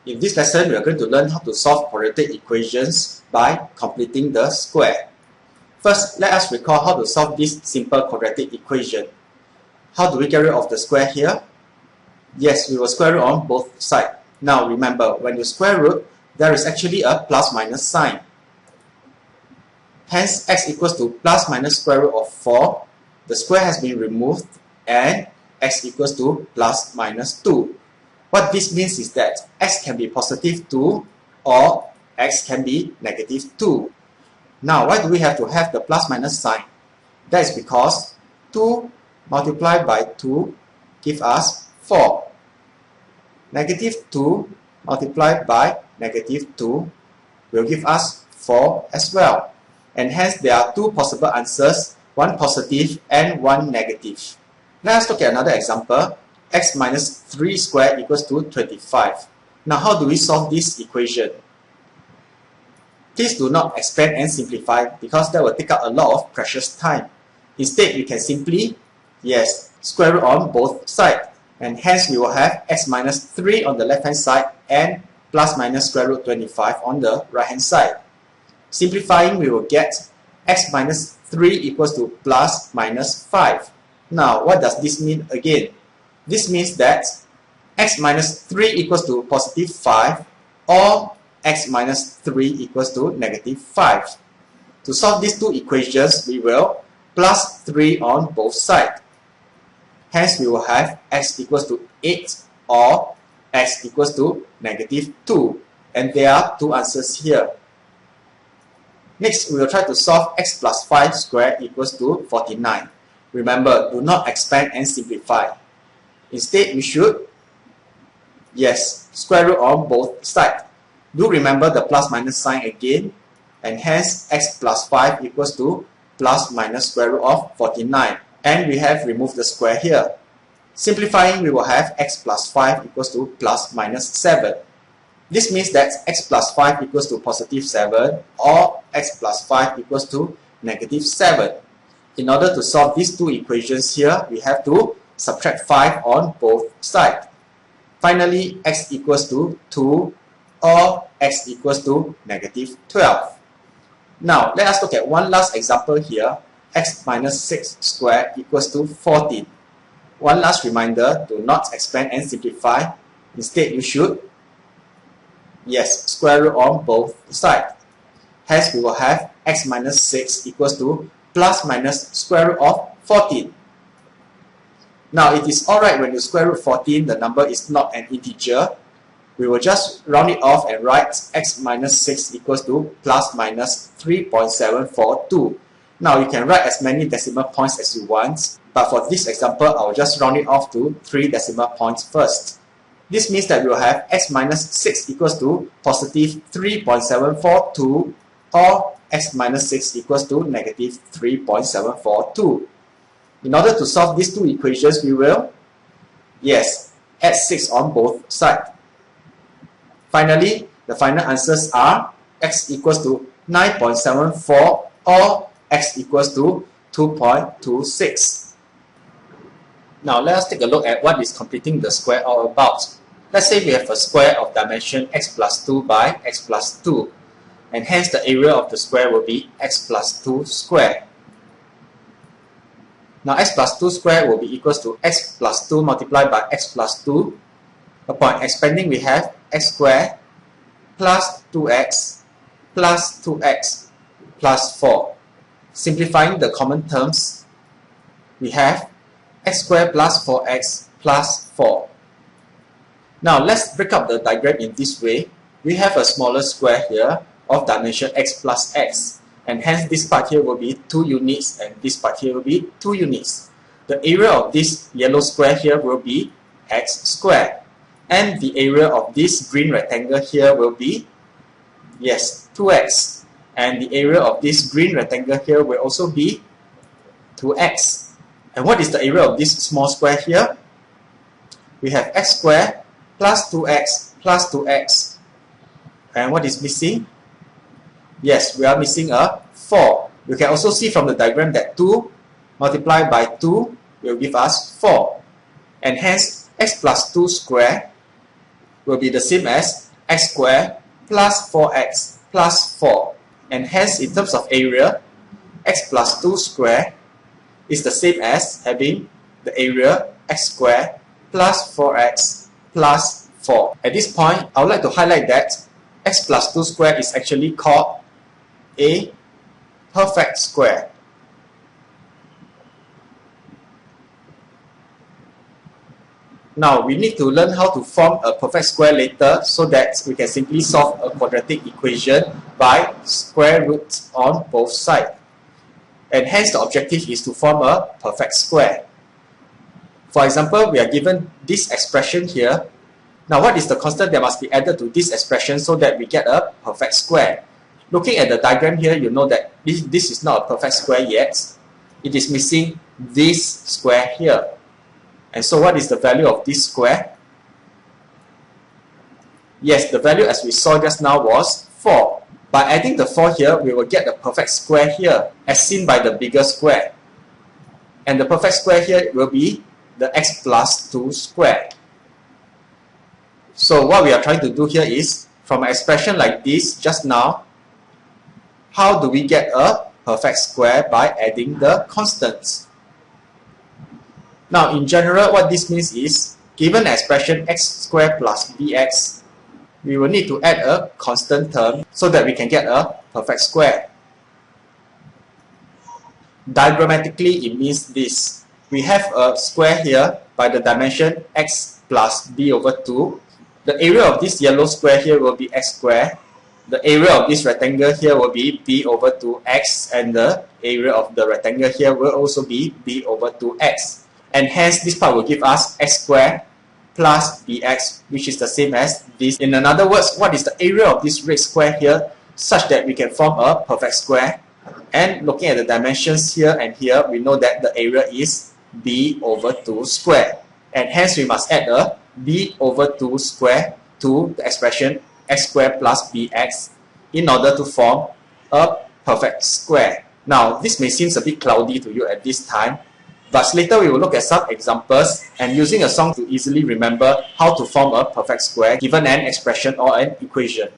In this lesson, we are going to learn how to solve quadratic equations by completing the square. First, let us recall how to solve this simple quadratic equation. How do we get rid of the square here? Yes, we will square root on both sides. Now remember, when you square root, there is actually a plus minus sign. Hence, x equals to plus minus square root of 4. The square has been removed and x equals to plus minus 2. What this means is that x can be positive 2 or x can be negative 2. Now, why do we have to have the plus minus sign? That is because 2 multiplied by 2 gives us 4. Negative 2 multiplied by negative 2 will give us 4 as well. And hence there are two possible answers, one positive and one negative. Let us look at another example. X minus 3 squared equals to 25. Now how do we solve this equation? Please do not expand and simplify because that will take up a lot of precious time. Instead, we can simply, square root on both sides. And hence we will have x minus 3 on the left hand side and plus minus square root 25 on the right hand side. Simplifying, we will get x minus 3 equals to plus minus 5. Now, what does this mean again? This means that x minus 3 equals to positive 5 or x minus 3 equals to negative 5. To solve these two equations, we will plus 3 on both sides. Hence, we will have x equals to 8 or x equals to negative 2. And there are two answers here. Next, we will try to solve x plus 5 squared equals to 49. Remember, do not expand and simplify. Instead, we should, square root on both sides. Do remember the plus minus sign again, and hence x plus 5 equals to plus minus square root of 49. And we have removed the square here. Simplifying, we will have x plus 5 equals to plus minus 7. This means that x plus 5 equals to positive 7 or x plus 5 equals to negative 7. In order to solve these two equations here, we have to subtract 5 on both sides. Finally, x equals to 2 or x equals to negative 12. Now, let us look at one last example here. X minus 6 squared equals to 14. One last reminder, do not expand and simplify. Instead, you should, square root on both sides. Hence, we will have x minus 6 equals to plus minus square root of 14. Now, it is alright when you square root 14, the number is not an integer. We will just round it off and write x minus 6 equals to plus minus 3.742. Now, you can write as many decimal points as you want, but for this example, I will just round it off to 3 decimal points first. This means that we will have x minus 6 equals to positive 3.742 or x minus 6 equals to negative 3.742. In order to solve these two equations, we will, add 6 on both sides. Finally, the final answers are x equals to 9.74 or x equals to 2.26. Now, let us take a look at what is completing the square all about. Let's say we have a square of dimension x plus 2 by x plus 2. And hence the area of the square will be x plus 2 squared. Now, x plus 2 squared will be equals to x plus 2 multiplied by x plus 2. Upon expanding, we have x squared plus 2x plus 2x plus 4. Simplifying the common terms, we have x squared plus 4x plus 4. Now, let's break up the diagram in this way. We have a smaller square here of dimension x plus x. And hence, this part here will be 2 units and this part here will be 2 units. The area of this yellow square here will be x squared. And the area of this green rectangle here will be, 2x. And the area of this green rectangle here will also be 2x. And what is the area of this small square here? We have x squared plus 2x plus 2x. And what is missing? Yes, we are missing a 4. You can also see from the diagram that 2 multiplied by 2 will give us 4. And hence, x plus 2 squared will be the same as x squared plus 4x plus 4. And hence, in terms of area, x plus 2 squared is the same as having the area x squared plus 4x plus 4. At this point, I would like to highlight that x plus 2 squared is actually called a perfect square. Now, we need to learn how to form a perfect square later so that we can simply solve a quadratic equation by square roots on both sides. And hence, the objective is to form a perfect square. For example, we are given this expression here. Now, what is the constant that must be added to this expression so that we get a perfect square? Looking at the diagram here, you know that this is not a perfect square yet. It is missing this square here. And so what is the value of this square? Yes, the value as we saw just now was 4. By adding the 4 here, we will get the perfect square here, as seen by the bigger square. And the perfect square here will be the x plus 2 square. So what we are trying to do here is, from an expression like this just now, how do we get a perfect square? By adding the constants. Now, in general, what this means is, given an expression x squared plus bx, we will need to add a constant term so that we can get a perfect square. Diagrammatically, it means this. We have a square here by the dimension x plus b over 2. The area of this yellow square here will be x squared. The area of this rectangle here will be b over 2x, and the area of the rectangle here will also be b over 2x. And hence, this part will give us x squared plus bx, which is the same as this. In other words, what is the area of this red square here such that we can form a perfect square? And looking at the dimensions here and here, we know that the area is b over 2 square. And hence, we must add a b over 2 square to the expression x squared plus bx in order to form a perfect square. Now, this may seem a bit cloudy to you at this time, but later we will look at some examples and using a song to easily remember how to form a perfect square given an expression or an equation.